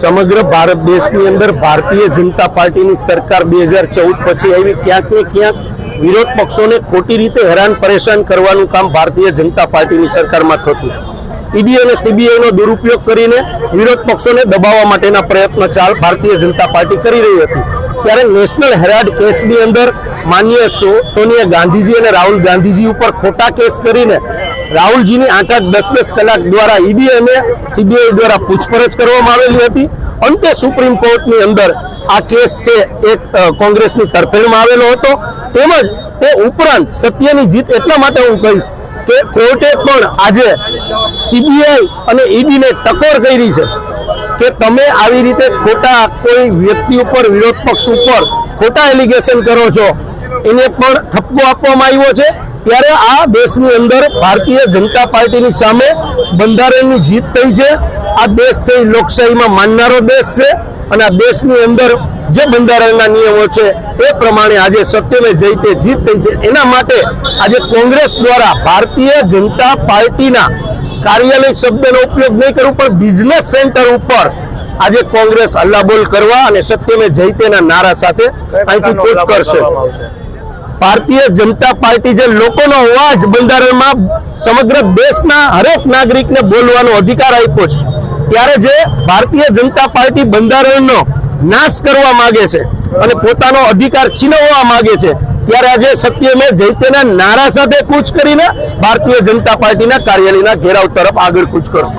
સમગ્ર ભારત દેશની અંદર ભારતીય જનતા પાર્ટીની સરકાર 2014 પછી આવી ક્યાંક ને ક્યાંક વિરોધ પક્ષોને ખોટી રીતે હેરાન પરેશાન કરવાનું કામ ભારતીય જનતા પાર્ટીની સરકારમાં થતું. ઈડી અને સીબીઆઈનો દુરુપયોગ કરીને વિરોધ પક્ષોને દબાવવા માટેના પ્રયત્ન ભારતીય જનતા પાર્ટી કરી રહી હતી. ત્યારે નેશનલ હેરાલ્ડ કેસની અંદર માનનીય સોનિયા ગાંધીજી અને રાહુલ ગાંધીજી ઉપર ખોટા કેસ કરીને રાહુલજીની 8-10 કલાક દ્વારા ઈડી અને સીબીઆઈ દ્વારા પૂછપરછ કરવામાં આવેલી હતી. અંતે સુપ્રીમ કોર્ટની અંદર આ કેસ છે એક કોંગ્રેસની તરફેણમાં આવેલો હતો. તેમજ તે ઉપરાંત સત્યની જીત એટલા માટે હું કહીશ કે કોર્ટે પણ આજે સીબીઆઈ અને ઈડીને ટકોર કરી છે કે તમે આવી રીતે ખોટા કોઈ વ્યક્તિ ઉપર વિરોધ પક્ષ ઉપર ખોટા એલિગેશન કરો છો, એને પણ ઠપકો આપવામાં આવ્યો છે. ત્યારે આ દેશની અંદર ભારતીય જનતા પાર્ટીની સામે બંધારણની જીત થઈ છે. આ દેશ છે લોકશાહીમાં માનનારો દેશ છે અને આ દેશની અંદર જે બંધારણના નિયમો છે એ પ્રમાણે આજે સત્યમે જયતે જીત થઈ છે. એના માટે આજે કોંગ્રેસ દ્વારા ભારતીય જનતા પાર્ટીના કાર્યાલય શબ્દનો ઉપયોગ નહીં કરવું પણ બિઝનેસ સેન્ટર ઉપર આજે કોંગ્રેસ હલ્લાબોલ કરવા અને સત્યમે જયતેના નારા સાથે અહીંથી કૂચ કરશે. ભારતીય જનતા પાર્ટી જે લોકોનો અવાજ બંધારણમાં સમગ્ર દેશના હરેક નાગરિકને બોલવાનો અધિકાર આપ્યો છે, ત્યારે જે ભારતીય જનતા પાર્ટી બંધારણનો નાશ કરવા માંગે છે અને પોતાનો અધિકાર છીનવવા માંગે છે, ત્યારે આજે સત્યમે જયતેના નારા સાથે કૂચ કરીને ભારતીય જનતા પાર્ટીના કાર્યાલયના ઘેરાવ તરફ આગળ કૂચ કરશે.